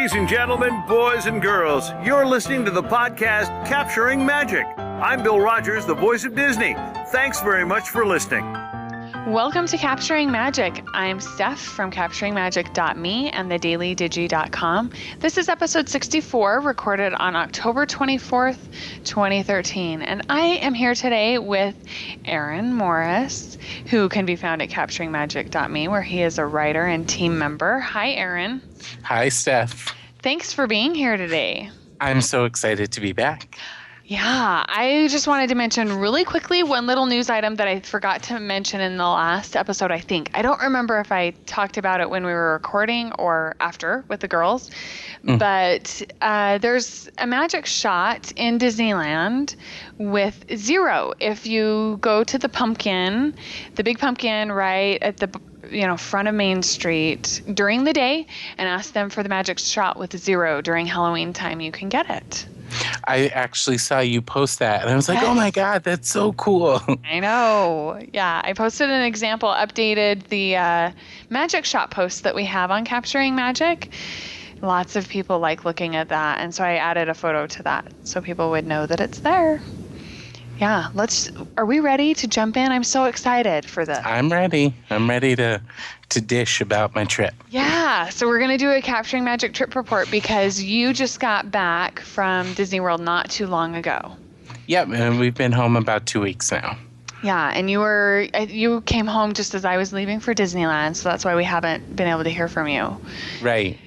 Ladies and gentlemen, boys and girls, you're listening to the podcast Capturing Magic. I'm Bill Rogers, the voice of Disney. Thanks very much for listening. Welcome to Capturing Magic. I'm Steph from CapturingMagic.me and thedailydigi.com. This is episode 64, recorded on October 24th, 2013. And I am here today with Aaron Morris, who can be found at CapturingMagic.me, where he is a writer and team member. Hi, Aaron. Hi, Steph. Thanks for being here today. I'm so excited to be back. Yeah, I just wanted to mention really quickly one little news item that I forgot to mention in the last episode, I think. I don't remember if I talked about it when we were recording or after with the girls, but there's a magic shot in Disneyland with Zero. If you go to the pumpkin, the big pumpkin right at the front of Main Street during the day and ask them for the magic shot with Zero during Halloween time, you can get it. I actually saw you post that, and I was like, oh my God, that's so cool. I know. Yeah, I posted an example, updated the magic shot post that we have on Capturing Magic. Lots of people like looking at that, and so I added a photo to that so people would know that it's there. Yeah, are we ready to jump in? I'm so excited for this. I'm ready. I'm ready to dish about my trip. Yeah, so we're going to do a Capturing Magic trip report because you just got back from Disney World not too long ago. Yep, and we've been home about 2 weeks now. Yeah, and you came home just as I was leaving for Disneyland, so that's why we haven't been able to hear from you. Right.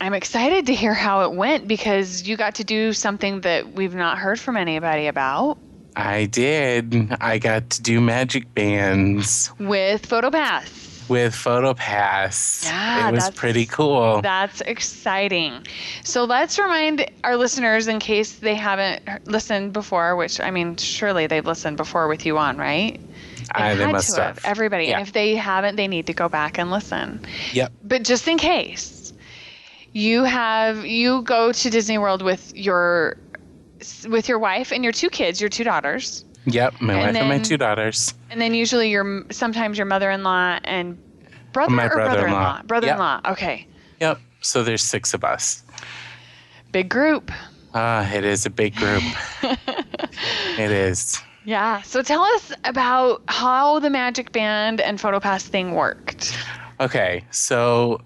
I'm excited to hear how it went because you got to do something that we've not heard from anybody about. I did. I got to do MagicBands. With PhotoPass. Yeah, it was pretty cool. That's exciting. So let's remind our listeners, in case they haven't listened before, which, I mean, surely they've listened before with you on, right? They must have. Everybody. Yeah. And if they haven't, they need to go back and listen. Yep. But just in case, you go to Disney World with your wife and your two kids, your two daughters. Yep, my wife and my two daughters. And then usually sometimes your mother-in-law and brother-in-law? Brother-in-law, yep. Okay. Yep, so there's 6 of us. Big group. It is a big group. It is. Yeah, so tell us about how the Magic Band and PhotoPass thing worked. Okay, so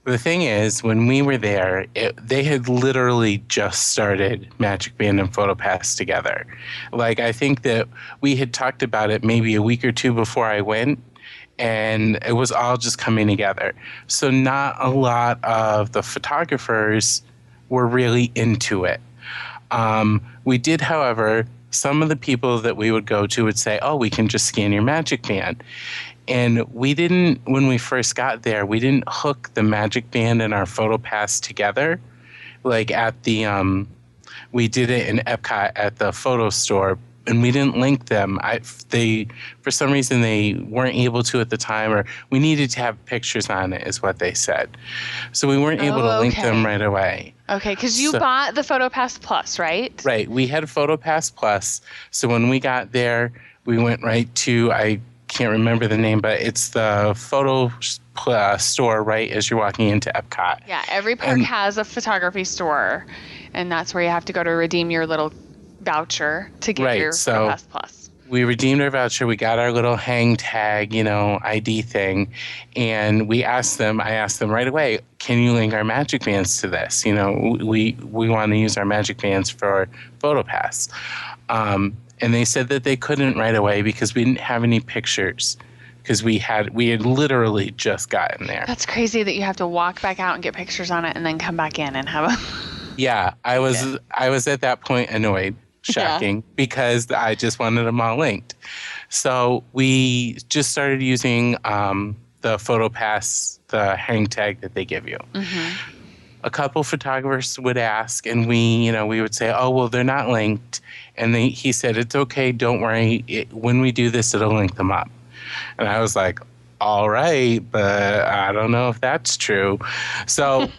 the thing is, when we were there, they had literally just started Magic Band and PhotoPass together. Like, I think that we had talked about it maybe a week or two before I went, and it was all just coming together. So not a lot of the photographers were really into it. We did, however, some of the people that we would go to would say, oh, we can just scan your Magic Band. And we didn't, when we first got there, we didn't hook the Magic Band and our PhotoPass together. Like at the, we did it in Epcot at the photo store, and we didn't link them. For some reason, they weren't able to at the time, or we needed to have pictures on it, is what they said. So we weren't able to link them right away. Okay, because you bought the PhotoPass Plus, right? Right, we had PhotoPass Plus. So when we got there, we went right to, I can't remember the name, but it's the photo store right as you're walking into Epcot. Yeah, every park has a photography store, and that's where you have to go to redeem your little voucher to get your PhotoPass Plus. We redeemed our voucher. We got our little hang tag, ID thing, and I asked them right away, can you link our Magic Bands to this? We want to use our Magic Bands for PhotoPass. And they said that they couldn't right away because we didn't have any pictures, because we had literally just gotten there. That's crazy that you have to walk back out and get pictures on it and then come back in and have a... Yeah, I was at that point annoyed, shocking, because I just wanted them all linked. So we just started using the PhotoPass, the hang tag that they give you. Mm-hmm. A couple photographers would ask, and we would say, oh, well, they're not linked. And he said, it's okay, don't worry. When we do this, it'll link them up. And I was like, all right, but I don't know if that's true. So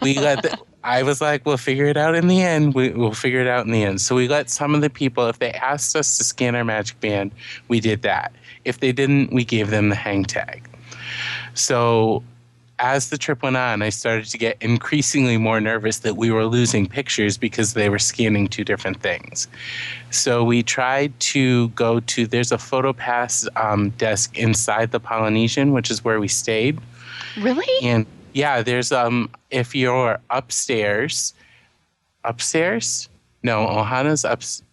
I was like, we'll figure it out in the end. We'll figure it out in the end. So we let some of the people, if they asked us to scan our Magic Band, we did that. If they didn't, we gave them the hang tag. So as the trip went on, I started to get increasingly more nervous that we were losing pictures because they were scanning two different things. So we tried to go to, there's a PhotoPass desk inside the Polynesian, which is where we stayed. Really? And yeah, there's, if you're upstairs? No, Ohana's upstairs.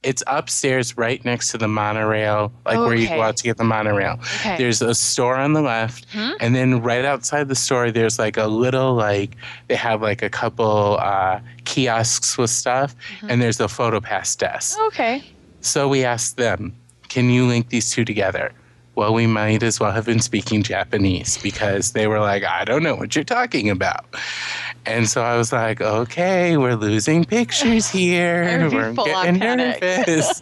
It's upstairs right next to the monorail, like where you go out to get the monorail. Okay. There's a store on the left, and then right outside the store, there's like a little, like, they have like a couple kiosks with stuff, and there's a PhotoPass desk. Okay. So we asked them, can you link these two together? Well, we might as well have been speaking Japanese because they were like, I don't know what you're talking about. And so I was like, okay, we're losing pictures here. We're getting nervous.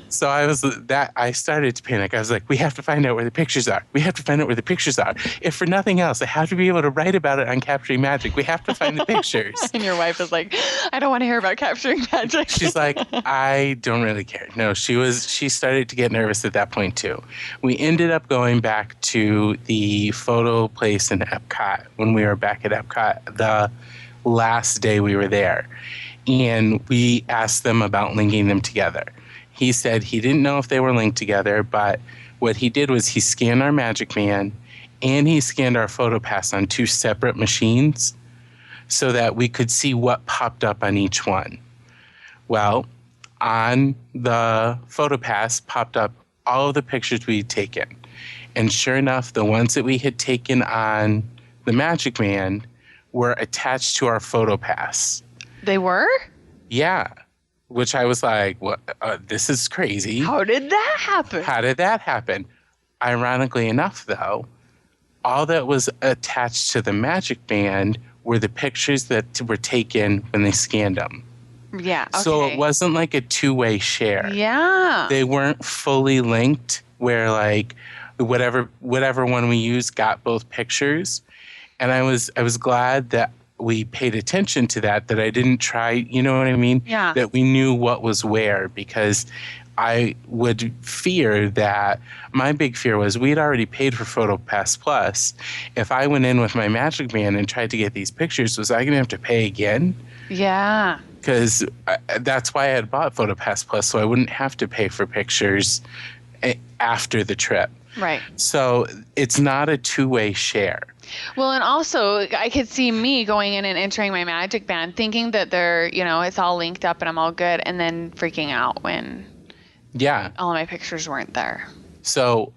So I started to panic. I was like, we have to find out where the pictures are. We have to find out where the pictures are. If for nothing else, I have to be able to write about it on Capturing Magic. We have to find the pictures. And your wife is like, I don't want to hear about Capturing Magic. She's like, I don't really care. No, she started to get nervous at that point too. We ended up going back to the photo place in Epcot when we were back at Epcot the last day we were there. And we asked them about linking them together. He said he didn't know if they were linked together, but what he did was he scanned our MagicBand and he scanned our PhotoPass on two separate machines so that we could see what popped up on each one. Well, on the PhotoPass popped up all of the pictures we'd taken. And sure enough, the ones that we had taken on the MagicBand were attached to our PhotoPass. They were? Yeah. Which I was like, what? This is crazy. How did that happen? How did that happen? Ironically enough, though, all that was attached to the MagicBand were the pictures that were taken when they scanned them. Yeah. Okay. So it wasn't like a two-way share. Yeah. They weren't fully linked where like whatever one we used got both pictures. And I was glad that we paid attention to that I didn't try, you know what I mean? Yeah. That we knew what was where, because I would fear that my big fear was we'd already paid for PhotoPass Plus. If I went in with my MagicBand and tried to get these pictures, was I going to have to pay again? Yeah. Because that's why I had bought PhotoPass Plus, so I wouldn't have to pay for pictures after the trip. Right. So it's not a two-way share. Well, and also I could see me going in and entering my MagicBand thinking that they're, it's all linked up and I'm all good, and then freaking out when all of my pictures weren't there. So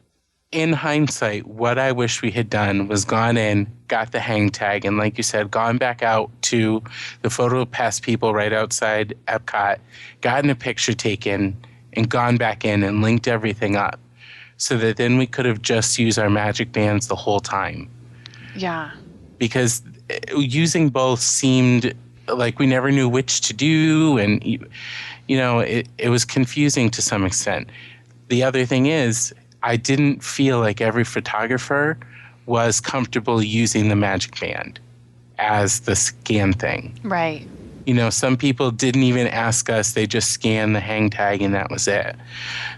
in hindsight, what I wish we had done was gone in, got the hang tag, and like you said, gone back out to the PhotoPass people right outside Epcot, gotten a picture taken, and gone back in and linked everything up so that then we could have just used our MagicBands the whole time. Yeah. Because using both seemed like we never knew which to do, and it was confusing to some extent. The other thing is, I didn't feel like every photographer was comfortable using the MagicBand as the scan thing. Right. Some people didn't even ask us. They just scanned the hang tag and that was it.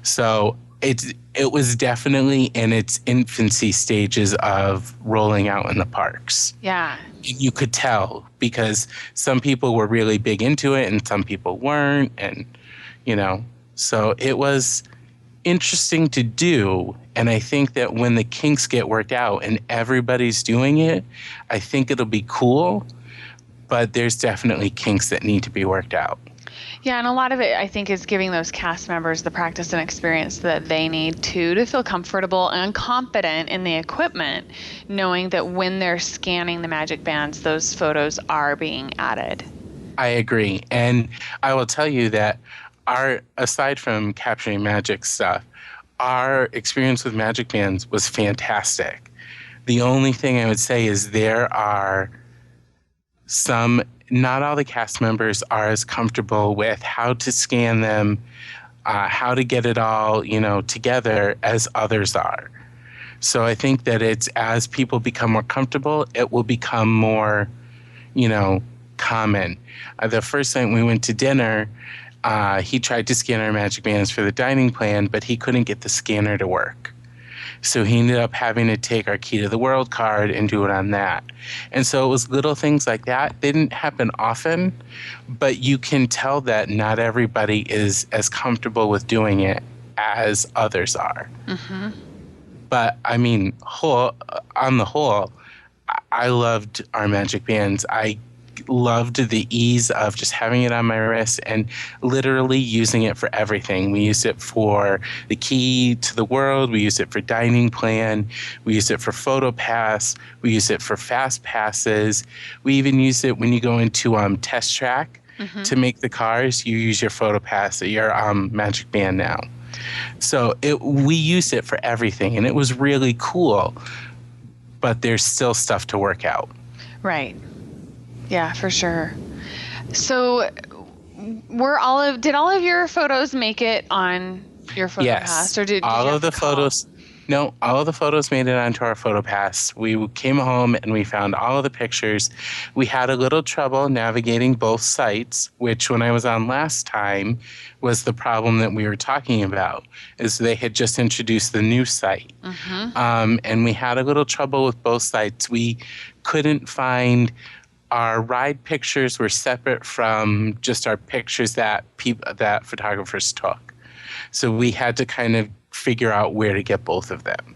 So it was definitely in its infancy stages of rolling out in the parks. Yeah. You could tell because some people were really big into it and some people weren't. And, so it was interesting to do. And I think that when the kinks get worked out and everybody's doing it, I think it'll be cool. But there's definitely kinks that need to be worked out. Yeah, and a lot of it, I think, is giving those cast members the practice and experience that they need to feel comfortable and confident in the equipment, knowing that when they're scanning the MagicBands, those photos are being added. I agree. And I will tell you that aside from Capturing Magic stuff, our experience with MagicBands was fantastic. The only thing I would say is there are not all the cast members are as comfortable with how to scan them, how to get it all, together as others are. So I think that it's as people become more comfortable, it will become more, common. The first night we went to dinner, he tried to scan our MagicBands for the dining plan, but he couldn't get the scanner to work. So he ended up having to take our Key to the World card and do it on that. And so it was little things like that. They didn't happen often, but you can tell that not everybody is as comfortable with doing it as others are. Mm-hmm. But I mean, on the whole, I loved our Magic Bands. I loved the ease of just having it on my wrist and literally using it for everything. We used it for the Key to the World. We used it for dining plan. We used it for PhotoPass. We used it for fast passes. We even used it when you go into test track to make the cars. You use your PhotoPass, your Magic Band now. So we used it for everything, and it was really cool. But there's still stuff to work out. Right. Yeah, for sure. So did all of your photos make it on your PhotoPass? Yes. Or did all you of the photos. No, all of the photos made it onto our PhotoPass. We came home and we found all of the pictures. We had a little trouble navigating both sites, which when I was on last time was the problem that we were talking about, is they had just introduced the new site. And we had a little trouble with both sites. We couldn't find our ride pictures were separate from just our pictures that photographers took. So we had to kind of figure out where to get both of them.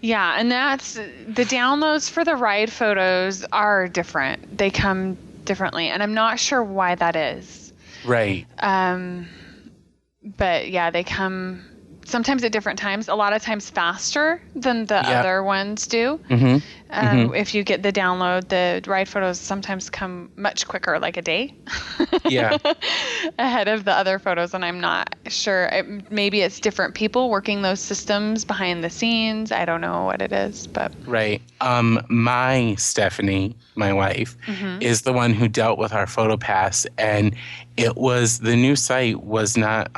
Yeah, and that's the downloads for the ride photos are different. They come differently, and I'm not sure why that is. Right. But yeah, they come sometimes at different times, a lot of times faster than the other ones do. If you get the download, the ride photos sometimes come much quicker, like a day ahead of the other photos. And I'm not sure. Maybe it's different people working those systems behind the scenes. I don't know what it is, but. Right. My Stephanie, my wife, is the one who dealt with our PhotoPass, and the new site was not,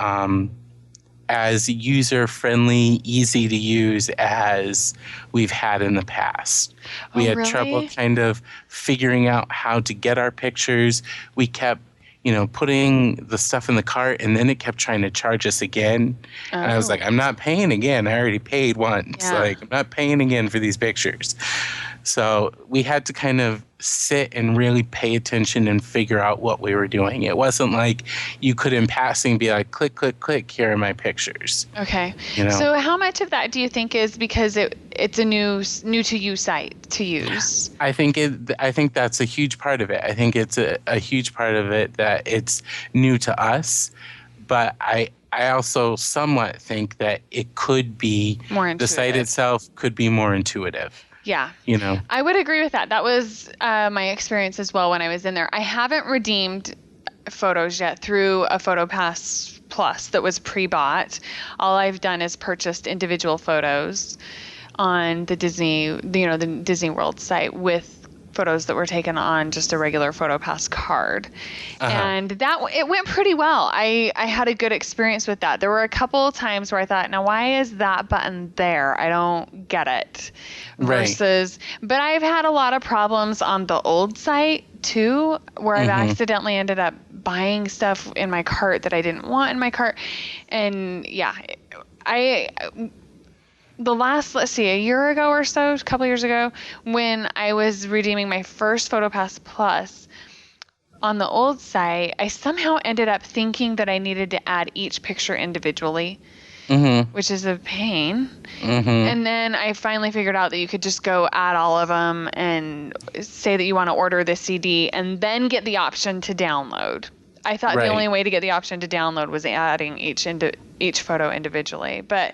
as user-friendly, easy to use as we've had in the past. We had trouble kind of figuring out how to get our pictures. We kept, putting the stuff in the cart, and then it kept trying to charge us again. And I was like, I'm not paying again. I already paid once. Yeah. I'm not paying again for these pictures. So we had to kind of sit and really pay attention and figure out what we were doing. It wasn't like you could in passing be like, click, click, click, here are my pictures. Okay. So how much of that do you think is because it's a new to you site to use? I think that's a huge part of it. I think it's a huge part of it that it's new to us, but I also somewhat think that it could be more intuitive. The site itself could be more intuitive. Yeah. I would agree with that. That was my experience as well when I was in there. I haven't redeemed photos yet through a PhotoPass Plus that was pre-bought. All I've done is purchased individual photos on the Disney World site with photos that were taken on just a regular PhotoPass card. And it went pretty well. I had a good experience with that. There were a couple of times where I thought, now why is that button there? I don't get it. Versus, but I've had a lot of problems on the old site too, where I've accidentally ended up buying stuff in my cart that I didn't want in my cart. And yeah, a year ago or so, a couple years ago, when I was redeeming my first PhotoPass Plus on the old site, I somehow ended up thinking that I needed to add each picture individually, which is a pain. And then I finally figured out that you could just go add all of them and say that you want to order the CD and then get the option to download. I thought the only way to get the option to download was adding each photo individually. But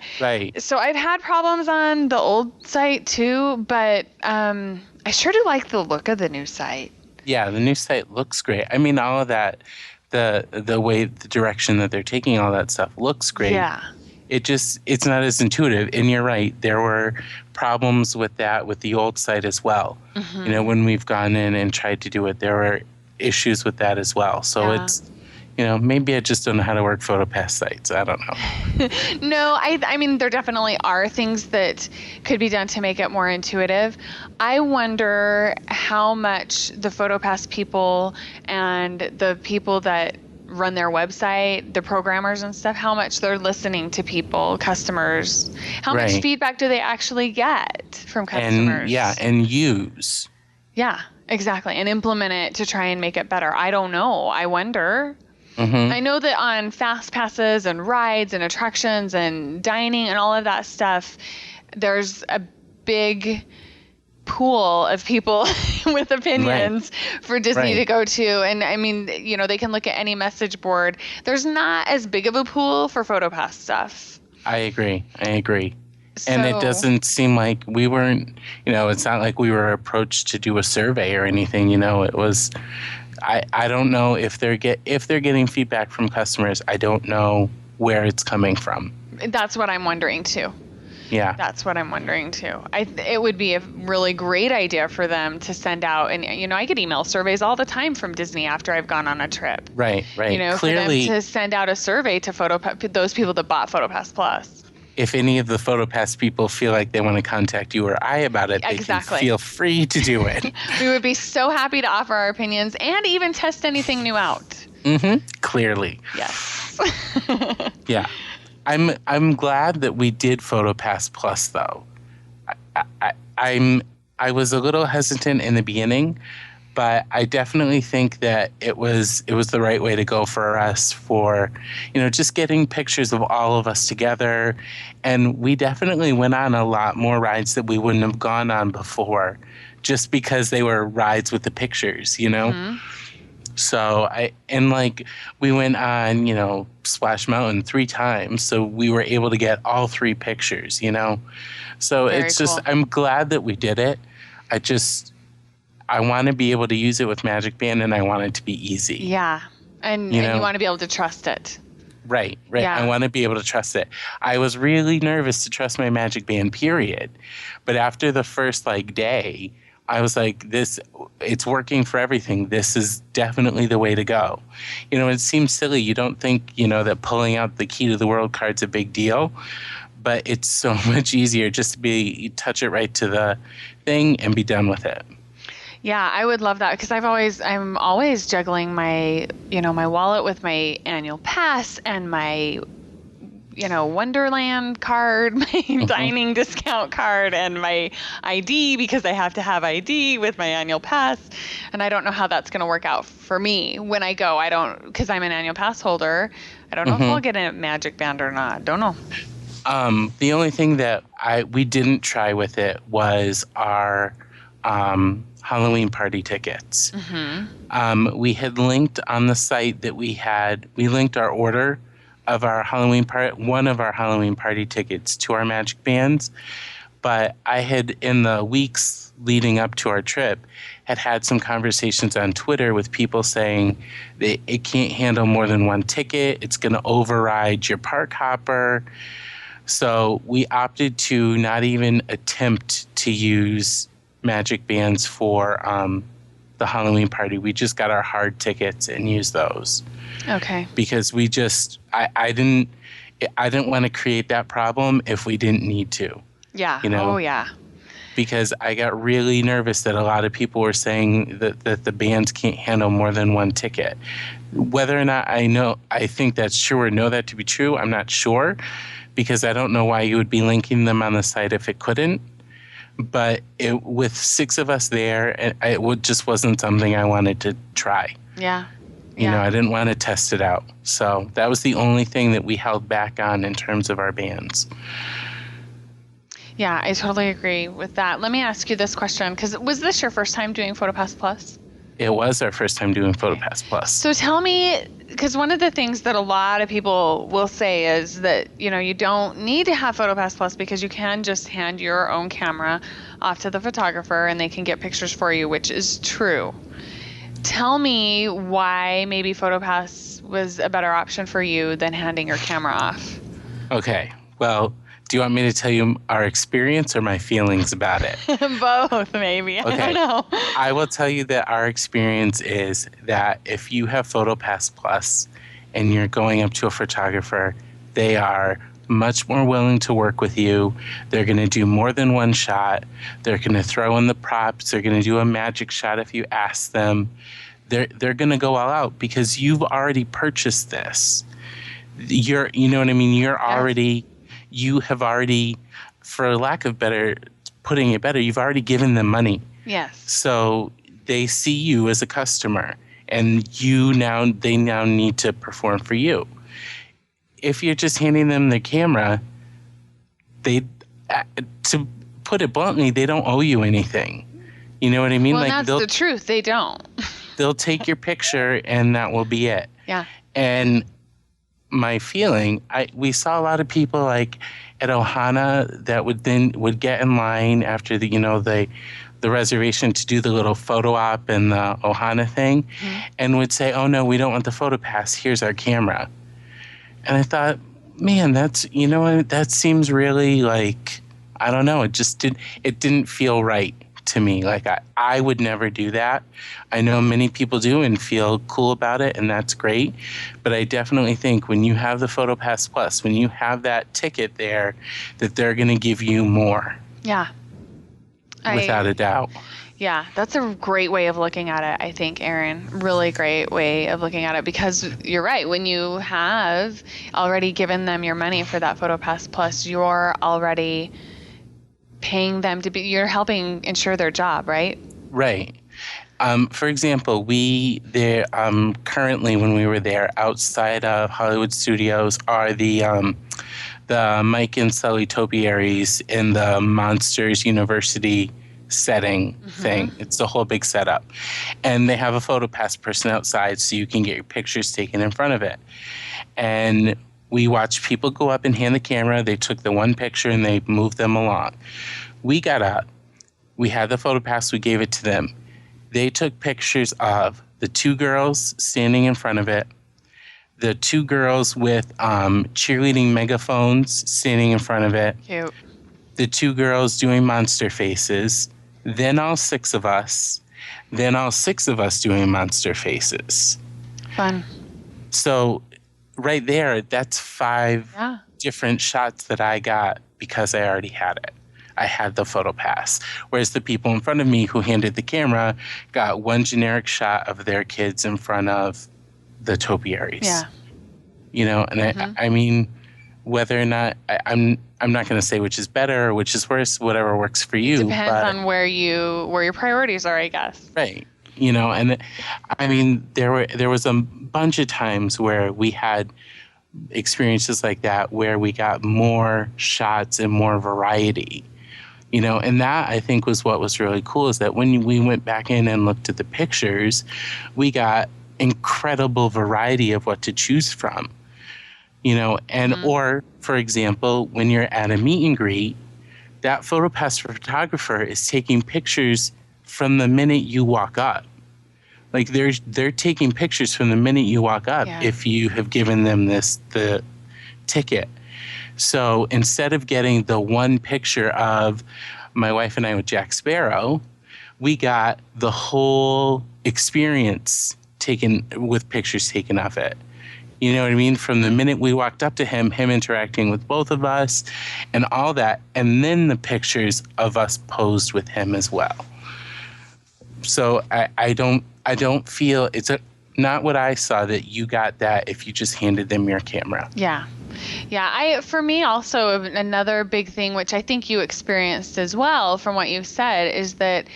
so I've had problems on the old site too, but I sure do like the look of the new site. Yeah, the new site looks great. I mean, all of that, the way, the direction that they're taking all that stuff looks great. Yeah. It's not as intuitive. And you're right, there were problems with that with the old site as well. When we've gone in and tried to do it, there were issues with that as well. So it's, maybe I just don't know how to work PhotoPass sites. I don't know. No, I mean, there definitely are things that could be done to make it more intuitive. I wonder how much the PhotoPass people and the people that run their website, the programmers and stuff, how much they're listening to people, customers. How much feedback do they actually get from customers? And use. Yeah, exactly. And implement it to try and make it better. I don't know. I wonder. I know that on fast passes and rides and attractions and dining and all of that stuff, there's a big pool of people with opinions for Disney to go to. And I mean, you know, they can look at any message board. There's not as big of a pool for PhotoPass stuff. I agree. So, and it doesn't seem like we weren't, you know, it's not like we were approached to do a survey or anything, you know. It was, I don't know if they're getting feedback from customers. I don't know where it's coming from. That's what I'm wondering too. Yeah. That's what I'm wondering too. It would be a really great idea for them to send out, and you know, I get email surveys all the time from Disney after I've gone on a trip. Right. You know, clearly, for them to send out a survey to those people that bought PhotoPass Plus. If any of the PhotoPass people feel like they want to contact you or I about it, they can feel free to do it. We would be so happy to offer our opinions and even test anything new out. Clearly. Yes. Yeah. I'm glad that we did PhotoPass Plus though. I was a little hesitant in the beginning, but I definitely think that it was the right way to go for us for, you know, just getting pictures of all of us together. And we definitely went on a lot more rides that we wouldn't have gone on before just because they were rides with the pictures, you know? So we went on, you know, Splash Mountain 3 times. So we were able to get all 3 pictures, you know? So Very it's just, cool. I'm glad that we did it. I want to be able to use it with MagicBand, and I want it to be easy. Yeah. And you want to be able to trust it. Right. Yeah. I want to be able to trust it. I was really nervous to trust my MagicBand, period. But after the first day, I was like, it's working for everything. This is definitely the way to go. You know, it seems silly. You don't think, you know, that pulling out the key to the world card's a big deal, but it's so much easier just to you touch it right to the thing and be done with it. Yeah, I would love that because I'm always juggling my wallet with my annual pass and my, you know, Wonderland card, my dining discount card, and my ID because I have to have ID with my annual pass. And I don't know how that's going to work out for me when I go. Because I'm an annual pass holder. I don't know if I'll get a MagicBand or not. Don't know. The only thing that we didn't try with it was our Halloween party tickets. We had linked on the site that we linked our order of our one of our Halloween party tickets to our MagicBands, but I had, in the weeks leading up to our trip, had some conversations on Twitter with people saying that it can't handle more than 1 ticket. It's going to override your park hopper. So we opted to not even attempt to use MagicBands for the Halloween party. We just got our hard tickets and used those. Okay. Because we just, I didn't want to create that problem if we didn't need to. Yeah. You know? Oh yeah. Because I got really nervous that a lot of people were saying that the bands can't handle more than 1 ticket. Whether or not I think that's true or know that to be true, I'm not sure, because I don't know why you would be linking them on the site if it couldn't. But with 6 of us there, it just wasn't something I wanted to try. Yeah. You know, I didn't want to test it out. So that was the only thing that we held back on in terms of our bands. Yeah, I totally agree with that. Let me ask you this question, because was this your first time doing PhotoPass Plus? It was our first time doing PhotoPass Plus. So tell me, because one of the things that a lot of people will say is that, you know, you don't need to have PhotoPass Plus because you can just hand your own camera off to the photographer and they can get pictures for you, which is true. Tell me why maybe PhotoPass was a better option for you than handing your camera off. Okay. Well, do you want me to tell you our experience or my feelings about it? Both, maybe. Okay. I don't know. I will tell you that our experience is that if you have PhotoPass Plus and you're going up to a photographer, they are much more willing to work with you. They're going to do more than 1 shot. They're going to throw in the props. They're going to do a magic shot if you ask them. they're going to go all out because you've already purchased this. You know what I mean? You have already, for lack of putting it better, you've already given them money. Yes. So they see you as a customer, and they now need to perform for you. If you're just handing them the camera, to put it bluntly, they don't owe you anything. You know what I mean? Well, that's the truth. They don't. They'll take your picture, and that will be it. Yeah. And my feeling, we saw a lot of people like at Ohana that would get in line after the reservation to do the little photo op and the Ohana thing, and would say, "Oh no, we don't want the PhotoPass. Here's our camera." And I thought, man, that seems really like, I don't know. It didn't feel right to me. Like I would never do that. I know many people do and feel cool about it, and that's great. But I definitely think when you have the PhotoPass Plus, when you have that ticket there, that they're going to give you more. Yeah. Without a doubt. Yeah, that's a great way of looking at it, I think, Erin. Really great way of looking at it, because you're right. When you have already given them your money for that PhotoPass Plus, you're already paying them you're helping ensure their job, right? Right. For example, currently when we were there, outside of Hollywood Studios are the Mike and Sully topiaries in the Monsters University setting thing. It's a whole big setup. And they have a PhotoPass person outside so you can get your pictures taken in front of it. And we watched people go up and hand the camera. They took the one picture and they moved them along. We got up. We had the PhotoPass. We gave it to them. They took pictures of the two girls standing in front of it, the two girls with cheerleading megaphones standing in front of it, Cute. the two girls doing monster faces, then all six of us doing monster faces. Fun. So right there, that's 5 different shots that I got because I already had it. I had the PhotoPass. Whereas the people in front of me who handed the camera got one generic shot of their kids in front of the topiaries. Yeah. You know, and I mean, whether or not I'm not going to say which is better or which is worse, whatever works for you. Depends on where your priorities are, I guess. Right. You know, and I mean, there was a bunch of times where we had experiences like that where we got more shots and more variety. You know, and that I think was what was really cool, is that when we went back in and looked at the pictures, we got incredible variety of what to choose from. You know, and or, for example, when you're at a meet and greet, that PhotoPass photographer is taking pictures from the minute you walk up. Like they're taking pictures from the minute you walk up if you have given them the ticket. So instead of getting the one picture of my wife and I with Jack Sparrow, we got the whole experience taken with pictures taken of it. You know what I mean? From the minute we walked up to him interacting with both of us and all that, and then the pictures of us posed with him as well. So I don't feel it's not what I saw, that you got that if you just handed them your camera. Yeah. Yeah, for me also, another big thing, which I think you experienced as well from what you've said, is that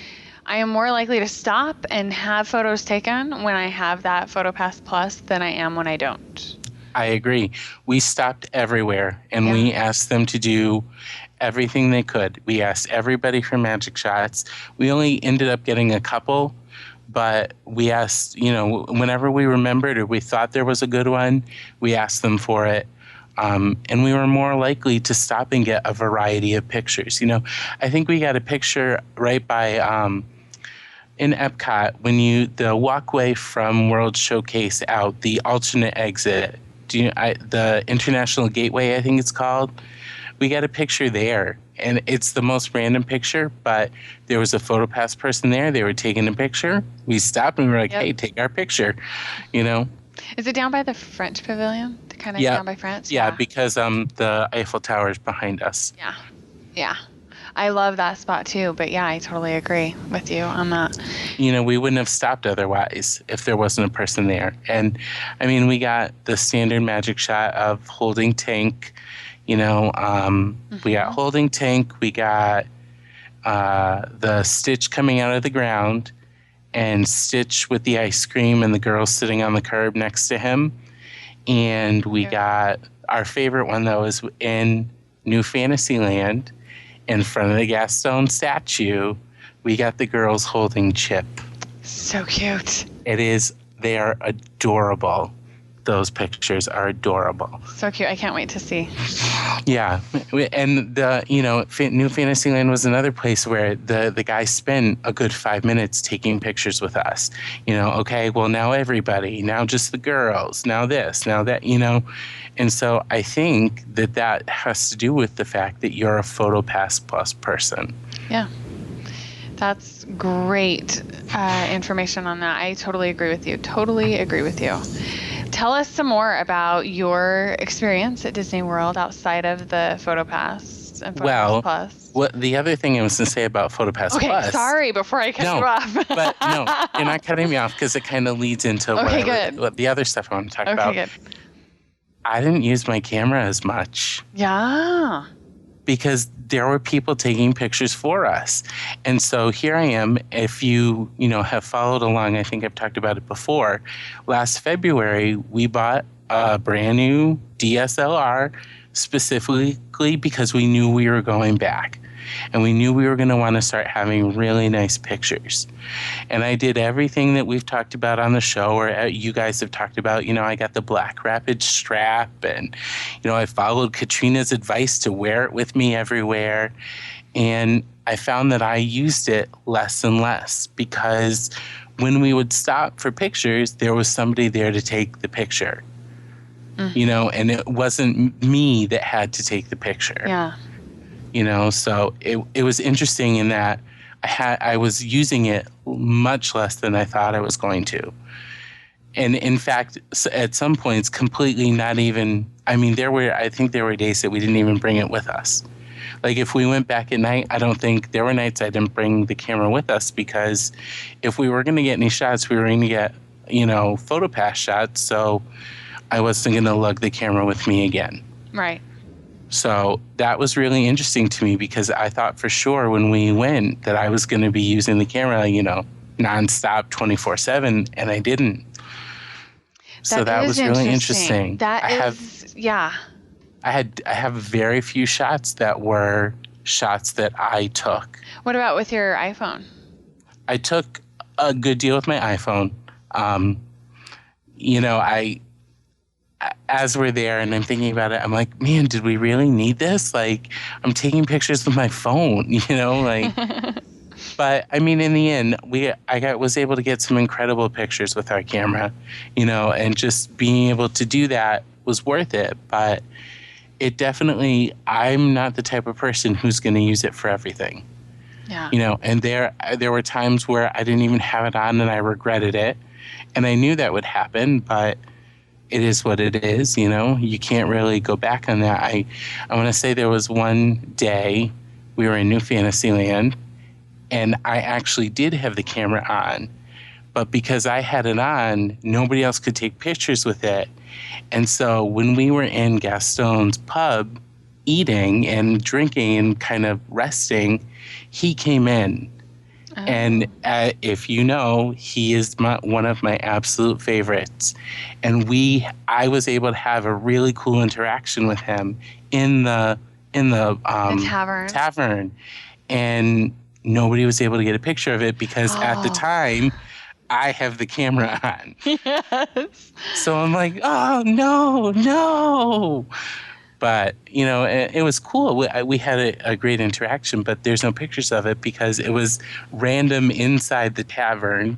I am more likely to stop and have photos taken when I have that PhotoPass Plus than I am when I don't. I agree. We stopped everywhere, and we asked them to do everything they could. We asked everybody for magic shots. We only ended up getting a couple, but we asked, you know, whenever we remembered or we thought there was a good one, we asked them for it. And we were more likely to stop and get a variety of pictures. You know, I think we got a picture right by in Epcot when the walkway from World Showcase out, the alternate exit, the International Gateway, I think it's called. We got a picture there, and it's the most random picture, but there was a PhotoPass person there. They were taking a picture. We stopped and we were like, hey, take our picture, you know. Is it down by the French Pavilion? Kind of down by France? Yeah, because the Eiffel Tower is behind us. Yeah. I love that spot too. But yeah, I totally agree with you on that. We wouldn't have stopped otherwise if there wasn't a person there. And I mean, we got the standard magic shot of holding Tank. We got holding Tank. We got the Stitch coming out of the ground, and Stitch with the ice cream, and the girl sitting on the curb next to him. And we got our favorite one, though, is in New Fantasyland, in front of the Gaston statue. We got the girls holding Chip. So cute. They are adorable. Those pictures are adorable. So cute. I can't wait to see. Yeah. And New Fantasyland was another place where the guys spent a good 5 minutes taking pictures with us. Okay, well, now everybody, now just the girls, now this, now that, And so I think that has to do with the fact that you're a PhotoPass Plus person. Yeah. That's great information on that. I totally agree with you. Tell us some more about your experience at Disney World outside of the PhotoPass and PhotoPass Plus. Well, the other thing I was going to say about PhotoPass Plus. Okay, sorry, before I cut you off. But no, you're not cutting me off because it kind of leads into what the other stuff I want to talk about. Okay, good. I didn't use my camera as much. Yeah. Because there were people taking pictures for us. And so here I am. If you have followed along, I think I've talked about it before. Last February, we bought a brand new DSLR specifically because we knew we were going back. And we knew we were going to want to start having really nice pictures. And I did everything that we've talked about on the show, or you guys have talked about. I got the Black Rapid strap, and, I followed Katrina's advice to wear it with me everywhere. And I found that I used it less and less because when we would stop for pictures, there was somebody there to take the picture. And it wasn't me that had to take the picture. Yeah. So it was interesting in that I was using it much less than I thought I was going to. And in fact, at some points, completely not even, I think there were days that we didn't even bring it with us. Like if we went back at night, I don't think there were nights I didn't bring the camera with us because if we were going to get any shots, we were going to get, PhotoPass shots. So I wasn't going to lug the camera with me again. Right. So that was really interesting to me because I thought for sure when we went that I was going to be using the camera, nonstop 24/7, and I didn't. So that was really interesting. I have very few shots that were shots that I took. What about with your iPhone? I took a good deal with my iPhone. As we're there and I'm thinking about it, I'm like, man, did we really need this? Like, I'm taking pictures with my phone, But I mean, in the end, was able to get some incredible pictures with our camera, and just being able to do that was worth it. But it definitely, I'm not the type of person who's going to use it for everything. Yeah. And there were times where I didn't even have it on and I regretted it, and I knew that would happen, but it is what it is, You can't really go back on that. I want to say there was one day we were in New Fantasyland, and I actually did have the camera on. But because I had it on, nobody else could take pictures with it. And so when we were in Gaston's pub eating and drinking and kind of resting, he came in. Oh. And if you know, he is one of my absolute favorites. And I was able to have a really cool interaction with him in the tavern. And nobody was able to get a picture of it because at the time, I have the camera on. Yes. So I'm like, oh, no. But, it was cool. We had a great interaction, but there's no pictures of it because it was random inside the tavern.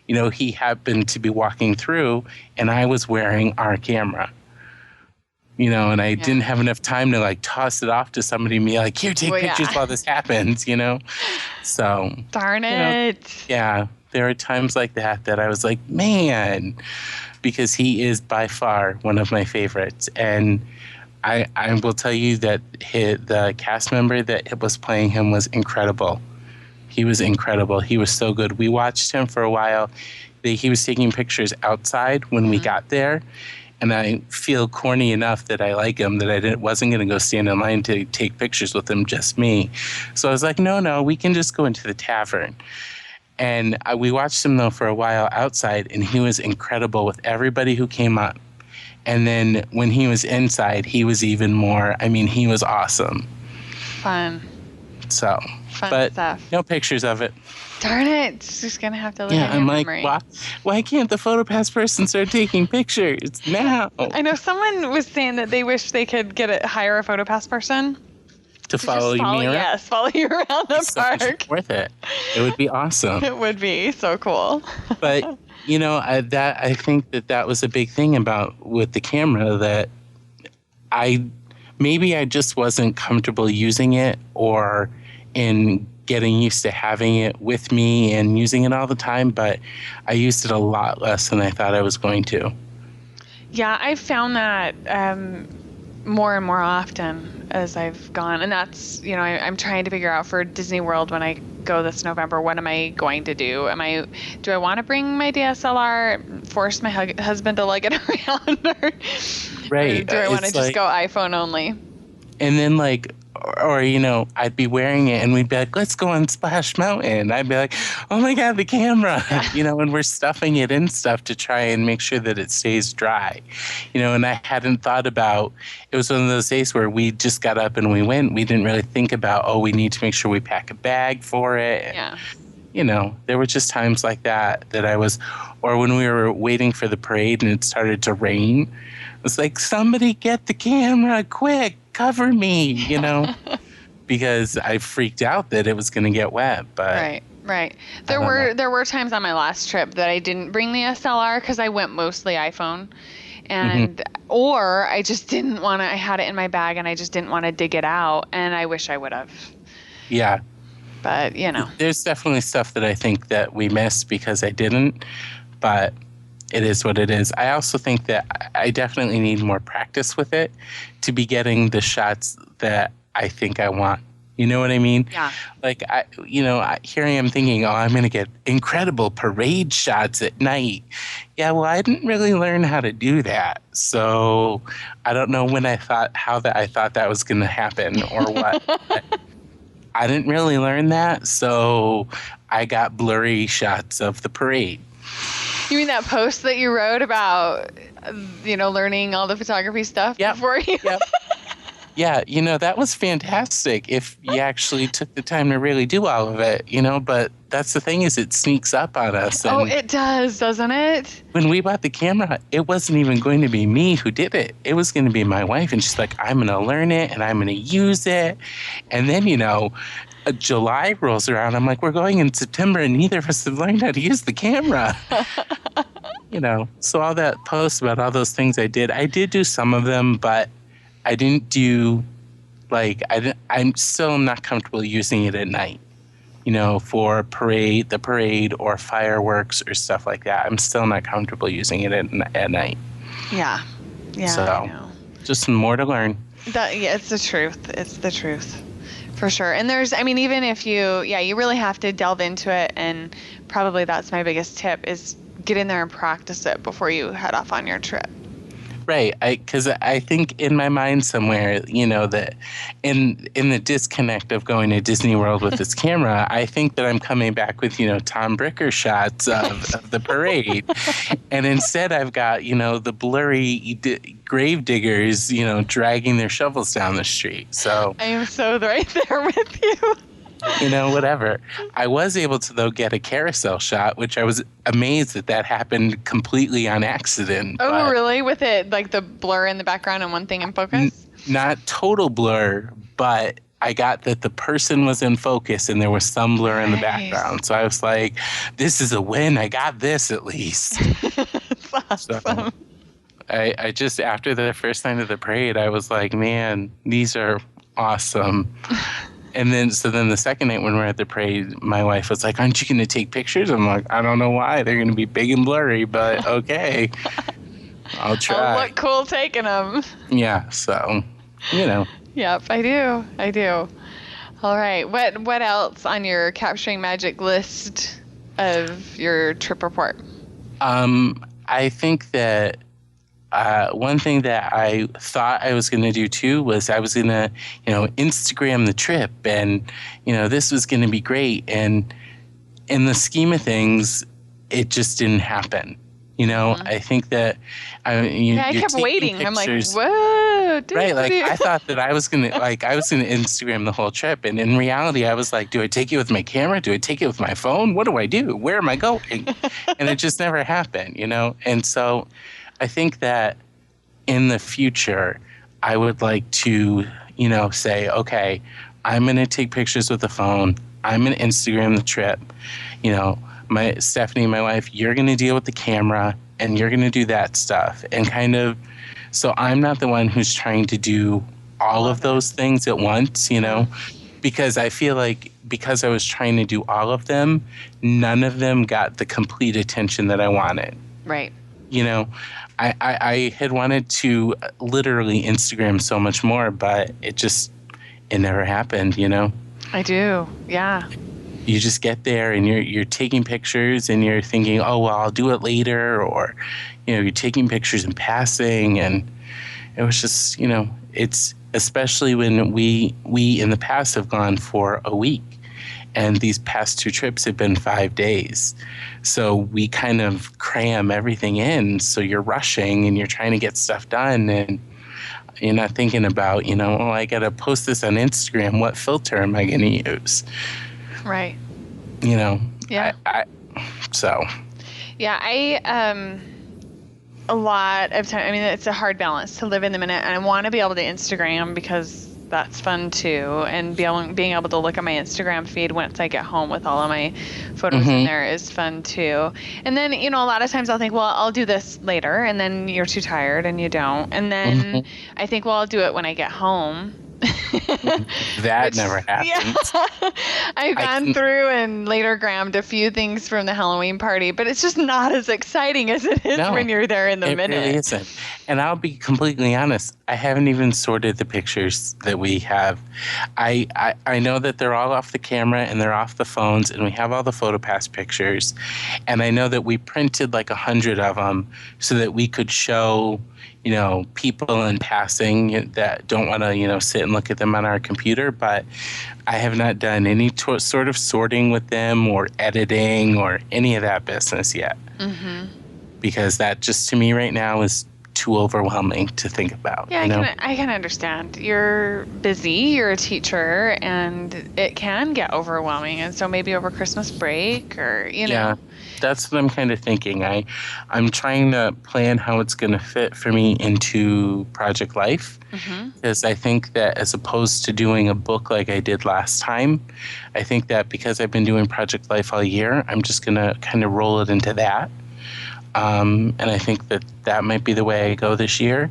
He happened to be walking through, and I was wearing our camera. And I didn't have enough time to, toss it off to somebody and be like, here, take pictures while this happens, So. Darn it. Yeah. There are times like that I was like, man, because he is by far one of my favorites. And I will tell you that the cast member that was playing him was incredible. He was incredible. He was so good. We watched him for a while. He was taking pictures outside when we got there. And I feel corny enough that I like him that I wasn't going to go stand in line to take pictures with him, just me. So I was like, no, we can just go into the tavern. And we watched him, though, for a while outside, and he was incredible with everybody who came up. And then when he was inside, he was even more, I mean, he was awesome. Fun. So, Fun stuff. No pictures of it. Darn it. It's just going to have to live in your I'm memory. like, why can't the PhotoPass person start taking pictures now? I know someone was saying that they wish they could hire a PhotoPass person. To follow me around? Yes, follow you around the park. So much worth it. It would be awesome. It would be so cool. But, I think that was a big thing with the camera, that maybe I just wasn't comfortable using it, or in getting used to having it with me and using it all the time, but I used it a lot less than I thought I was going to. Yeah, I've found that more and more often as I've gone. And that's, I'm trying to figure out for Disney World when I go this November, what am I going to do? Do I want to bring my DSLR, force my husband to lug it around? Right. Or do I want to just go iPhone only? And then or I'd be wearing it and we'd be like, let's go on Splash Mountain. I'd be like, oh my God, the camera, and we're stuffing it in stuff to try and make sure that it stays dry, and I hadn't thought about, it was one of those days where we just got up and we went. We didn't really think about, we need to make sure we pack a bag for it. Yeah. There were just times like that or when we were waiting for the parade and it started to rain, it was like, somebody get the camera quick. Cover me, because I freaked out that it was going to get wet. But right. There were times on my last trip that I didn't bring the SLR because I went mostly iPhone, and or I just didn't want to. I had it in my bag and I just didn't want to dig it out, and I wish I would have. Yeah, but there's definitely stuff that I think that we missed because I didn't, but. It is what it is. I also think that I definitely need more practice with it to be getting the shots that I think I want. You know what I mean? Yeah. Here I am thinking, I'm going to get incredible parade shots at night. Yeah, well, I didn't really learn how to do that. So I don't know I thought that was going to happen or what. I didn't really learn that. So I got blurry shots of the parade. You mean that post that you wrote about, learning all the photography stuff before you? Yep. Yeah, that was fantastic if you actually took the time to really do all of it, but that's the thing is it sneaks up on us. And it does, doesn't it? When we bought the camera, it wasn't even going to be me who did it. It was going to be my wife, and she's like, I'm going to learn it, and I'm going to use it. And then, July rolls around. I'm like, we're going in September and neither of us have learned how to use the camera. So all that post about all those things I did do some of them, but I didn't do I'm still not comfortable using it at night, for the parade or fireworks or stuff like that. I'm still not comfortable using it at night. Yeah. Yeah. So I know. Just some more to learn. It's the truth. It's the truth. For sure. And even if you really have to delve into it, and probably that's my biggest tip is get in there and practice it before you head off on your trip. Right. Because I think in my mind somewhere, that in the disconnect of going to Disney World with this camera, I think that I'm coming back with, Tom Bricker shots of the parade. And instead I've got, the blurry grave diggers, dragging their shovels down the street. So I am so right there with you. Whatever. I was able to, though, get a carousel shot, which I was amazed that happened completely on accident. Oh, really? With it, like the blur in the background and one thing in focus? Not total blur, but I got that the person was in focus and there was some blur in the background. So I was like, this is a win. I got this at least. That's awesome. So I just, after the first night of the parade, I was like, man, these are awesome. And then the second night when we were at the parade, my wife was like, aren't you going to take pictures? I'm like, I don't know why. They're going to be big and blurry, but okay. I'll try. I'll look cool taking them. Yeah, so. Yep, I do. I do. All right. What else on your Capturing Magic list of your trip report? I think that one thing that I thought I was going to do too was I was going to, Instagram the trip, and this was going to be great. And in the scheme of things, it just didn't happen. I think that I kept waiting. Pictures, I'm like, whoa, right? Like I thought that I was gonna Instagram the whole trip, and in reality, I was like, do I take it with my camera? Do I take it with my phone? What do I do? Where am I going? And it just never happened, And so, I think that in the future, I would like to, say, okay, I'm gonna take pictures with the phone. I'm gonna Instagram the trip, Stephanie, my wife, you're going to deal with the camera and you're going to do that stuff. And kind of, so I'm not the one who's trying to do all of those things at once, because I feel like because I was trying to do all of them, none of them got the complete attention that I wanted. Right. I had wanted to literally Instagram so much more, but it never happened, I do. Yeah. You just get there and you're taking pictures and you're thinking, oh, well, I'll do it later, or, you're taking pictures in passing. And it was just, it's especially when we in the past have gone for a week, and these past 2 trips have been 5 days. So we kind of cram everything in. So you're rushing and you're trying to get stuff done, and you're not thinking about, I got to post this on Instagram. What filter am I going to use? Right. Yeah. So. Yeah, a lot of time, it's a hard balance to live in the minute, and I want to be able to Instagram because that's fun too, and being able to look at my Instagram feed once I get home with all of my photos in there is fun too. And then, a lot of times I'll think, well, I'll do this later, and then you're too tired and you don't. And then I think, well, I'll do it when I get home. That never happened. Yeah. I've gone through and later grammed a few things from the Halloween party, but it's just not as exciting as it is when you're there in the minute. It really isn't. And I'll be completely honest, I haven't even sorted the pictures that we have. I know that they're all off the camera and they're off the phones, and we have all the PhotoPass pictures. And I know that we printed like 100 of them so that we could show people in passing that don't want to, sit and look at them on our computer. But I have not done any sort of sorting with them or editing or any of that business yet. Because that just, to me right now, is too overwhelming to think about. Yeah, I can understand. You're busy, you're a teacher, and it can get overwhelming. And so maybe over Christmas break or, Yeah. That's what I'm kind of thinking. I'm trying to plan how it's going to fit for me into Project Life, because I think that as opposed to doing a book like I did last time, I think that because I've been doing Project Life all year, I'm just going to kind of roll it into that. And I think that might be the way I go this year.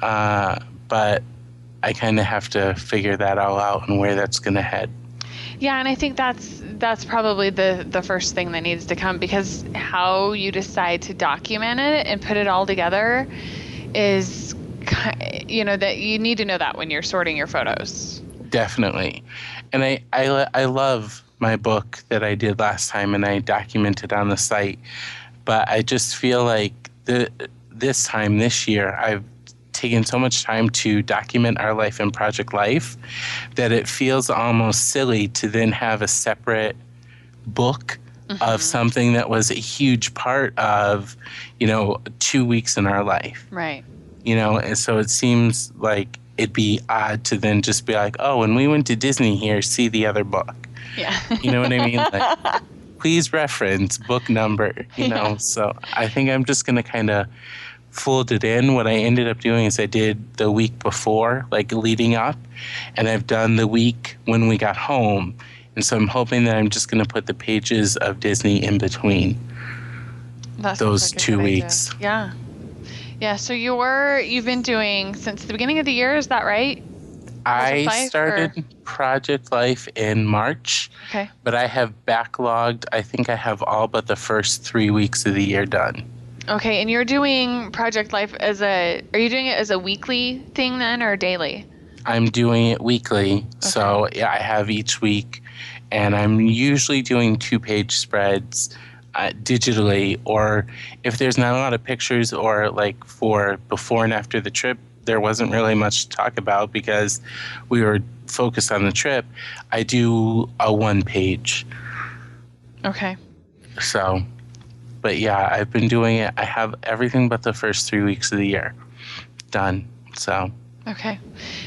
But I kind of have to figure that all out and where that's going to head. Yeah, and I think that's probably the first thing that needs to come, because how you decide to document it and put it all together is, that you need to know that when you're sorting your photos. Definitely. And I love my book that I did last time and I documented on the site, but I just feel like this year, I've taken so much time to document our life in Project Life that it feels almost silly to then have a separate book of something that was a huge part of, 2 weeks in our life. Right. And so it seems like it'd be odd to then just be like, oh, when we went to Disney here, see the other book. Yeah. You know what I mean? Like, please reference book number, So I think I'm just going to kind of fold it in. What I ended up doing is I did the week before, like leading up, and I've done the week when we got home. And so I'm hoping that I'm just going to put the pages of Disney in between those 2 weeks. Yeah. Yeah. So you've been doing since the beginning of the year, is that right? I started Project Life in March, okay, but I have backlogged. I think I have all but the first 3 weeks of the year done. Okay, and you're doing Project Life are you doing it as a weekly thing then or daily? I'm doing it weekly. Okay. So yeah, I have each week, and I'm usually doing 2-page spreads digitally, or if there's not a lot of pictures, or like for before and after the trip, there wasn't really much to talk about because we were focused on the trip, I do a 1-page. Okay. So, but yeah, I've been doing it. I have everything but the first 3 weeks of the year done. So. Okay.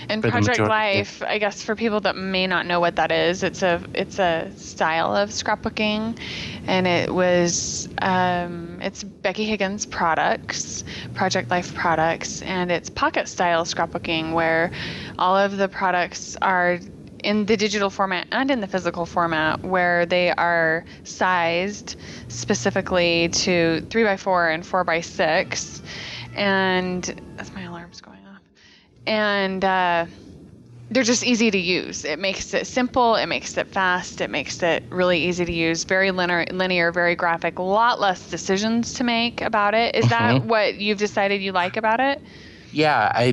And For the Project majority. Life, I guess for people that may not know what that is, it's a style of scrapbooking, and it's Becky Higgins products, Project Life products, and it's pocket style scrapbooking where all of the products are in the digital format and in the physical format, where they are sized specifically to 3x4 and 4x6, and that's my alarm's going off. And they're just easy to use. It makes it simple. It makes it fast. It makes it really easy to use. Very linear, very graphic. A lot less decisions to make about it. Is that what you've decided you like about it? Yeah, I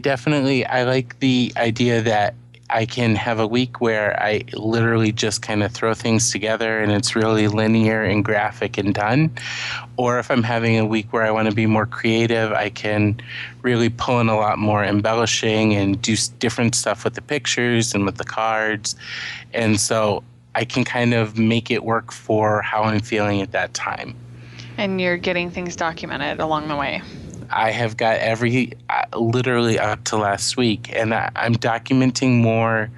like the idea that I can have a week where I literally just kind of throw things together and it's really linear and graphic and done. Or if I'm having a week where I want to be more creative, I can really pull in a lot more embellishing and do different stuff with the pictures and with the cards. And so I can kind of make it work for how I'm feeling at that time. And you're getting things documented along the way. I have got literally up to last week, and I'm documenting more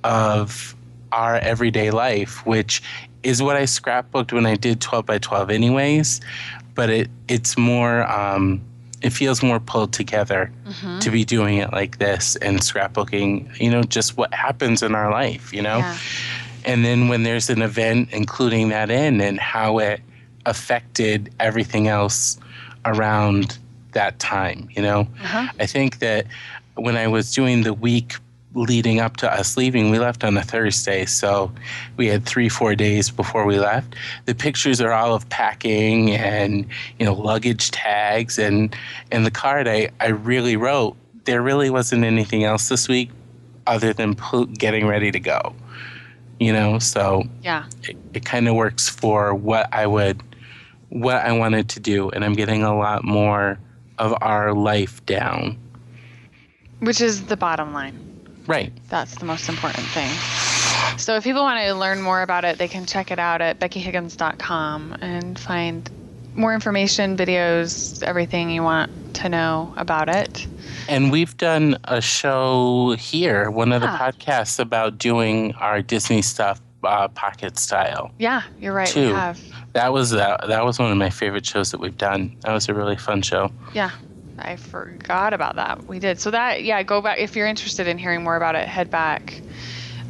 of our everyday life, which is what I scrapbooked when I did 12 by 12 anyways, but it's more, it feels more pulled together to be doing it like this and scrapbooking, just what happens in our life, Yeah. And then when there's an event, including that in and how it affected everything else around that time, I think that when I was doing the week leading up to us leaving, we left on a Thursday, so we had 3-4 days before we left. The pictures are all of packing and luggage tags, and the card I really wrote, there really wasn't anything else this week other than getting ready to go, so Yeah. it kind of works for what I wanted to do, and I'm getting a lot more of our life down. Which is the bottom line. Right. That's the most important thing. So if people want to learn more about it, they can check it out at beckyhiggins.com and find more information, videos, everything you want to know about it. And we've done a show here, one of the podcasts, about doing our Disney stuff pocket style. Yeah, you're right. Too. We have. That was one of my favorite shows that we've done. That was a really fun show. Yeah, I forgot about that. We did. So go back. If you're interested in hearing more about it, head back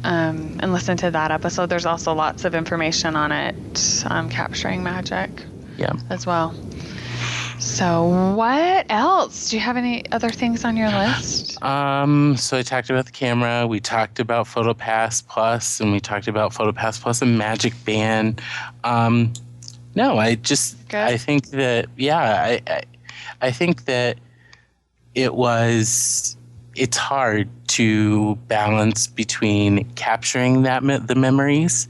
and listen to that episode. There's also lots of information on it, Capturing Magic as well. So what else? Do you have any other things on your list? So I talked about the camera. We talked about PhotoPass Plus, and we talked about PhotoPass Plus and MagicBand. No, I think that, I think that it's hard to balance between capturing the memories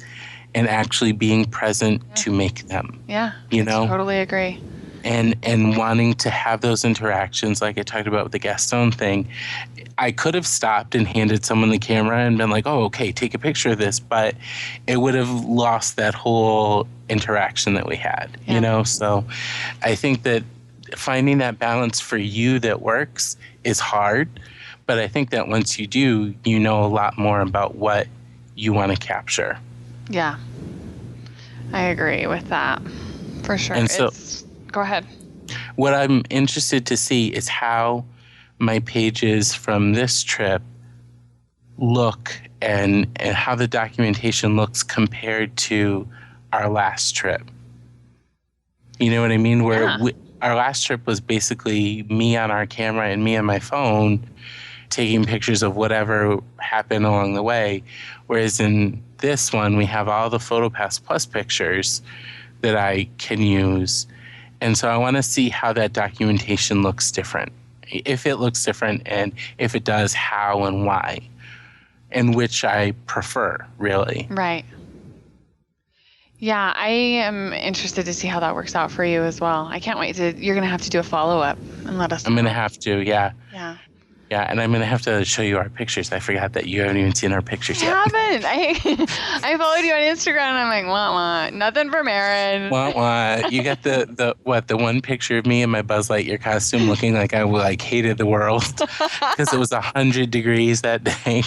and actually being present to make them. Yeah, totally agree. And wanting to have those interactions like I talked about with the Gaston thing. I could have stopped and handed someone the camera and been like, oh, okay, take a picture of this, but it would have lost that whole interaction that we had, So I think that finding that balance for you that works is hard, but I think that once you do, a lot more about what you want to capture. Yeah, I agree with that, for sure. And so, go ahead. What I'm interested to see is how my pages from this trip look and how the documentation looks compared to our last trip. You know what I mean? Where our last trip was basically me on our camera and me on my phone taking pictures of whatever happened along the way. Whereas in this one, we have all the PhotoPass Plus pictures that I can use. And so I want to see how that documentation looks different. If it looks different, and if it does, how and why, and which I prefer, really. Right. Yeah, I am interested to see how that works out for you as well. I can't wait you're going to have to do a follow-up and let us know. I'm going to have to, yeah. Yeah. Yeah, and I'm going to have to show you our pictures. I forgot that you haven't even seen our pictures yet. I haven't. I followed you on Instagram, and I'm like, wah. Nothing from Aaron. Wah. You got the one picture of me in my Buzz Lightyear costume looking like I hated the world because it was 100 degrees that day.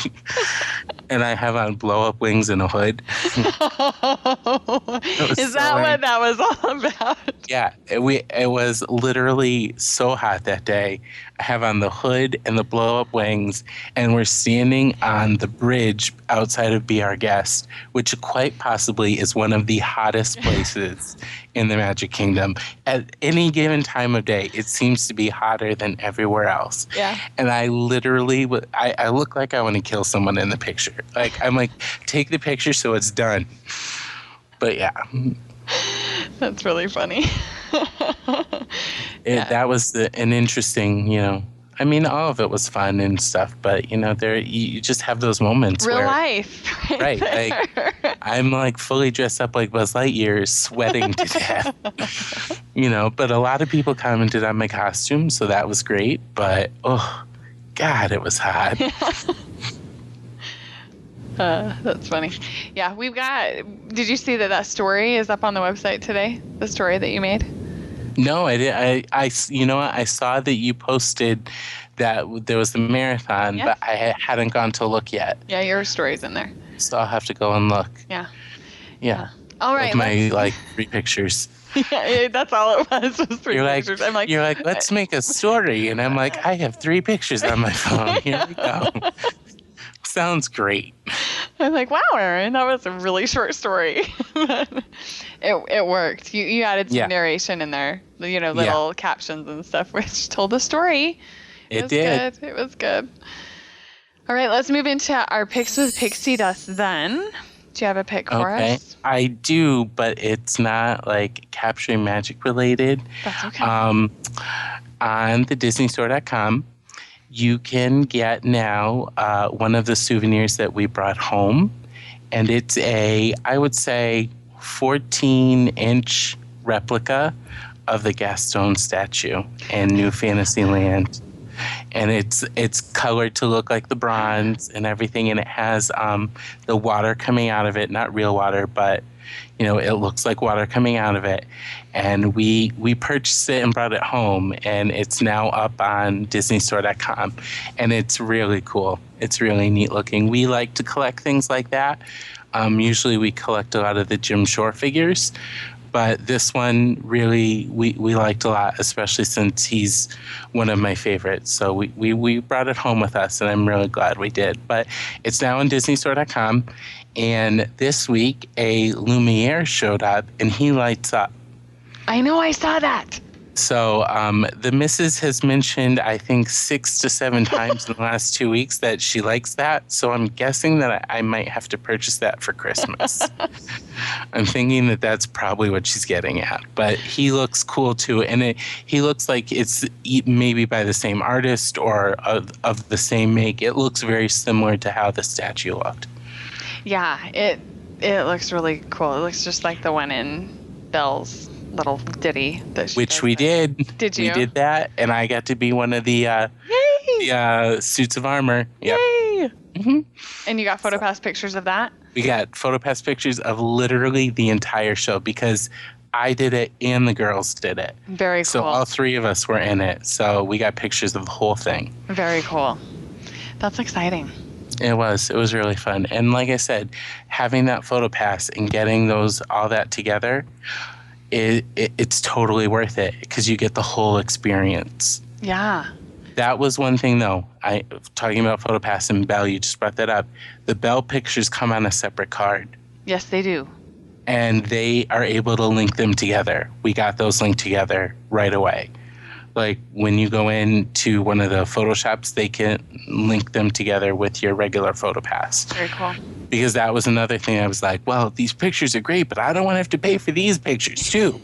And I have on blow-up wings and a hood. Is that what that was all about? Yeah, it was literally so hot that day. I have on the hood and the blow-up wings, and we're standing on the bridge outside of Be Our Guest, which quite possibly is one of the hottest places in the Magic Kingdom. At any given time of day, it seems to be hotter than everywhere else. Yeah. And I literally, I look like I want to kill someone in the picture. I'm like, take the picture so it's done. But yeah. That's really funny. That was an interesting, I mean, all of it was fun and stuff, but you just have those moments Real where, life. right? Like, I'm like fully dressed up like Buzz Lightyear, sweating to death. But a lot of people commented on my costume, so that was great. But oh, God, it was hot. That's funny. Yeah, did you see that story is up on the website today? The story that you made? No, I did. You know what? I saw that you posted that there was the marathon, Yes. but I hadn't gone to look yet. Yeah, your story's in there. So I'll have to go and look. Yeah. All right. With my 3 pictures. Yeah, that's all it was 3 pictures. You're like, let's make a story, and I'm like, I have 3 pictures on my phone. Here we go. Sounds great. I'm like, wow, Aaron, that was a really short story. It worked. You added some narration in there, little captions and stuff, which told the story. It did. Good. It was good. All right, let's move into our picks with Pixie Dust then. Do you have a pick for us? I do, but it's not capturing magic related. That's okay. On the DisneyStore.com, you can get now one of the souvenirs that we brought home, and it's I would say, 14-inch replica of the Gaston statue in New Fantasyland. And it's colored to look like the bronze and everything, and it has the water coming out of it, not real water, but it looks like water coming out of it. And we purchased it and brought it home, and it's now up on DisneyStore.com, and it's really cool. It's really neat looking. We like to collect things like that. Usually we collect a lot of the Jim Shore figures, but this one really we liked a lot, especially since he's one of my favorites. So we brought it home with us, and I'm really glad we did. But it's now on DisneyStore.com, and this week a Lumiere showed up, and he lights up. I know, I saw that. So the missus has mentioned, I think, 6 to 7 times in the last 2 weeks that she likes that. So I'm guessing that I might have to purchase that for Christmas. I'm thinking that that's probably what she's getting at. But he looks cool, too. And he looks like it's maybe by the same artist or of the same make. It looks very similar to how the statue looked. Yeah, it looks really cool. It looks just like the one in Belle's little ditty that she which we did. Did you? We did that, and I got to be one of the suits of armor. Yep. Yay! Mm-hmm. And you got PhotoPass pictures of that? We got PhotoPass pictures of literally the entire show because I did it and the girls did it. Very cool. So all 3 of us were in it. So we got pictures of the whole thing. Very cool. That's exciting. It was really fun. And like I said, having that PhotoPass and getting all that together, it's totally worth it because you get the whole experience. Yeah. That was one thing, though. Talking about PhotoPass and Belle, you just brought that up. The Belle pictures come on a separate card. Yes, they do. And they are able to link them together. We got those linked together right away. Like when you go into one of the Photoshops, they can link them together with your regular PhotoPass. Very cool. because that was another thing. I was like, well, these pictures are great, but I don't want to have to pay for these pictures too.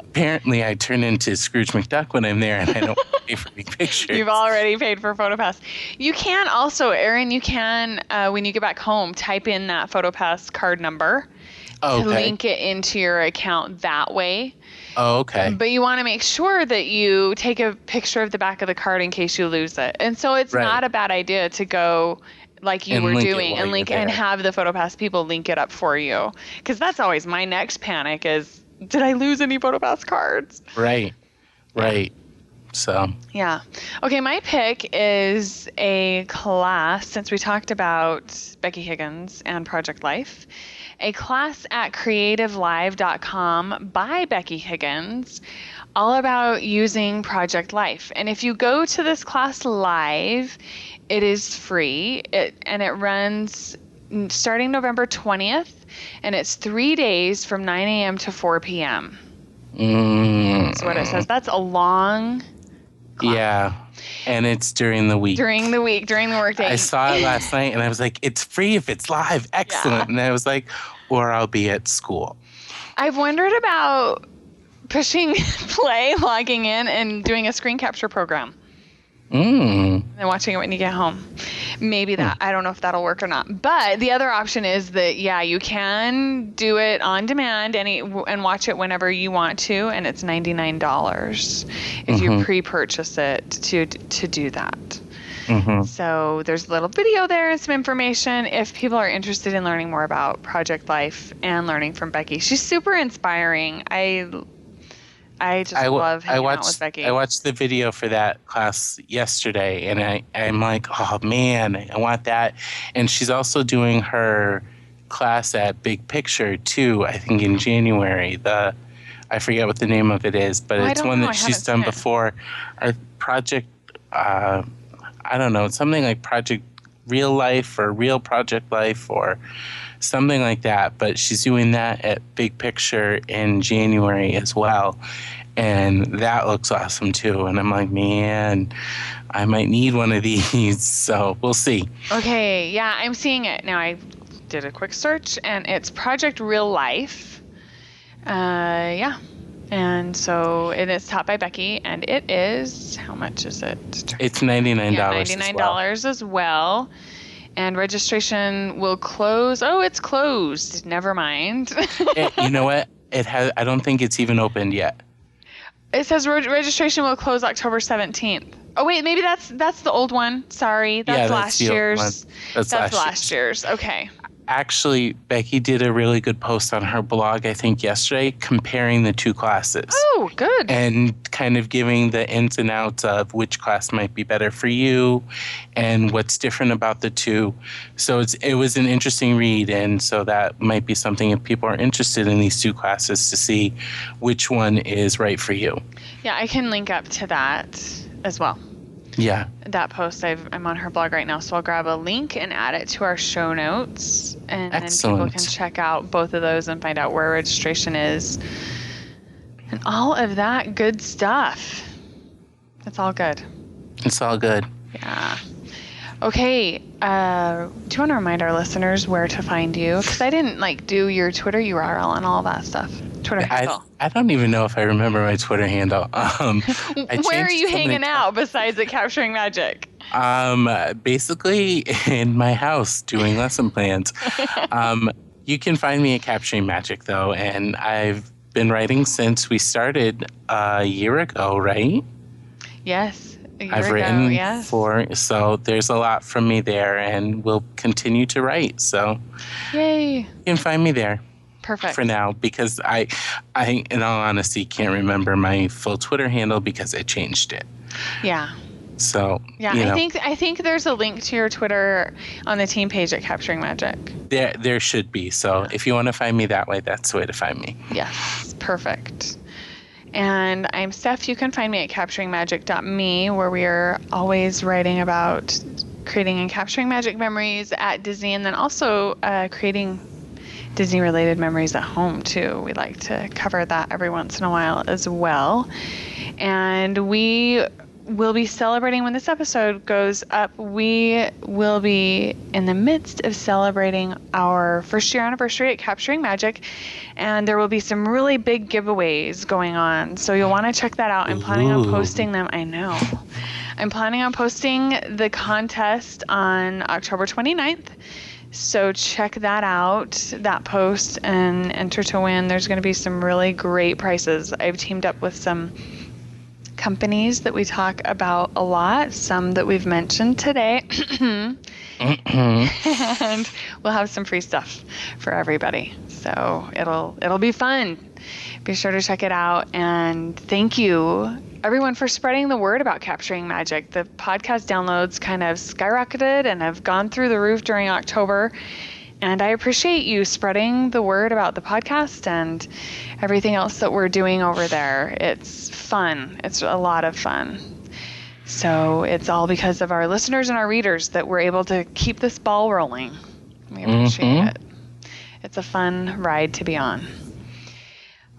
Apparently I turn into Scrooge McDuck when I'm there, and I don't pay for any pictures. You've already paid for PhotoPass. You can also, Erin, when you get back home, type in that PhotoPass card number to link it into your account that way. Oh, okay. But you want to make sure that you take a picture of the back of the card in case you lose it. And so it's not a bad idea to go like you were doing and link and have the PhotoPass people link it up for you. Because that's always my next panic is, did I lose any PhotoPass cards? Right. So. Yeah. Okay, my pick is a class, since we talked about Becky Higgins and Project Life. A class at CreativeLive.com by Becky Higgins, all about using Project Life. And if you go to this class live, it is free. It runs starting November 20th, and it's 3 days from 9 a.m. to 4 p.m. That's what it says. That's a long class. Yeah. And it's during the week. During the workday. I saw it last night, and I was like, it's free if it's live. Excellent. Yeah. And I was like, or I'll be at school. I've wondered about pushing play, logging in, and doing a screen capture program. And watching it when you get home. Maybe that. I don't know if that'll work or not. But the other option is that, you can do it on demand and watch it whenever you want to, and it's $99 if you pre-purchase it to do that. So there's a little video there and some information if people are interested in learning more about Project Life and learning from Becky. She's super inspiring. I love hanging out with Becky. I watched the video for that class yesterday, and I'm like, oh man, I want that. And she's also doing her class at Big Picture too, I think in January. I forget what the name of it is, but it's one that she's done before. Project, I don't know, something like Project Real Life or Real Project Life or something like that. But she's doing that at Big Picture in January as well. And that looks awesome too. And I'm like, man, I might need one of these. So we'll see. Okay. Yeah, I'm seeing it now. I did a quick search, and it's Project Real Life. And so it is taught by Becky, and it is, how much is it? It's $99. Yeah, $99 as well. And registration will close. Oh, it's closed. Never mind. You know what? I don't think it's even opened yet. It says registration will close October 17th. Oh, wait, maybe that's the old one. Sorry. That's last year's. That's last year's. Okay. Actually, Becky did a really good post on her blog, I think yesterday, comparing the two classes. Oh, good. And kind of giving the ins and outs of which class might be better for you and what's different about the two. So it was an interesting read, and so that might be something if people are interested in these two classes to see which one is right for you. Yeah, I can link up to that as well. Yeah. That post, I'm on her blog right now, so I'll grab a link and add it to our show notes. And then people can check out both of those and find out where registration is. And all of that good stuff. It's all good. It's all good. Yeah. Okay. Do you want to remind our listeners where to find you? Because I didn't do your Twitter URL and all that stuff. Twitter handle. I don't even know if I remember my Twitter handle. Where are you hanging out besides at Capturing Magic? Basically in my house doing lesson plans. You can find me at Capturing Magic though, and I've been writing since we started a year ago, right? Yes. I've written so there's a lot from me there, and we'll continue to write. So yay. You can find me there. Perfect. For now, because I, in all honesty, can't remember my full Twitter handle because I changed it. Yeah. So yeah, I think there's a link to your Twitter on the team page at Capturing Magic. There should be. So if you want to find me that way, that's the way to find me. Yes, perfect. And I'm Steph. You can find me at capturingmagic.me, where we are always writing about creating and capturing magic memories at Disney, and then also creating Disney-related memories at home, too. We like to cover that every once in a while as well. And we we'll be celebrating when this episode goes up. We will be in the midst of celebrating our first year anniversary at Capturing Magic, and there will be some really big giveaways going on. So you'll want to check that out. I'm planning on posting them. I know. I'm planning on posting the contest on October 29th. So check that out, that post, and enter to win. There's going to be some really great prizes. I've teamed up with some companies that we talk about a lot, some that we've mentioned today. And we'll have some free stuff for everybody. So it'll be fun. Be sure to check it out. And thank you, everyone, for spreading the word about Capturing Magic. The podcast downloads kind of skyrocketed and have gone through the roof during October. And I appreciate you spreading the word about the podcast and everything else that we're doing over there. It's fun. It's a lot of fun. So it's all because of our listeners and our readers that we're able to keep this ball rolling. We appreciate it. It's a fun ride to be on.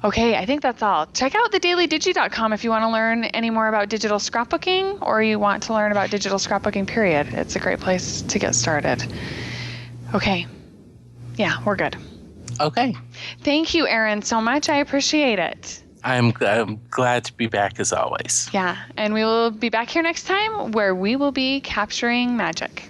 Okay, I think that's all. Check out thedailydigi.com if you want to learn any more about digital scrapbooking, or you want to learn about digital scrapbooking, period. It's a great place to get started. Okay. Yeah, we're good. Okay. Thank you, Aaron, so much. I appreciate it. I'm glad to be back as always. Yeah, and we will be back here next time where we will be capturing magic.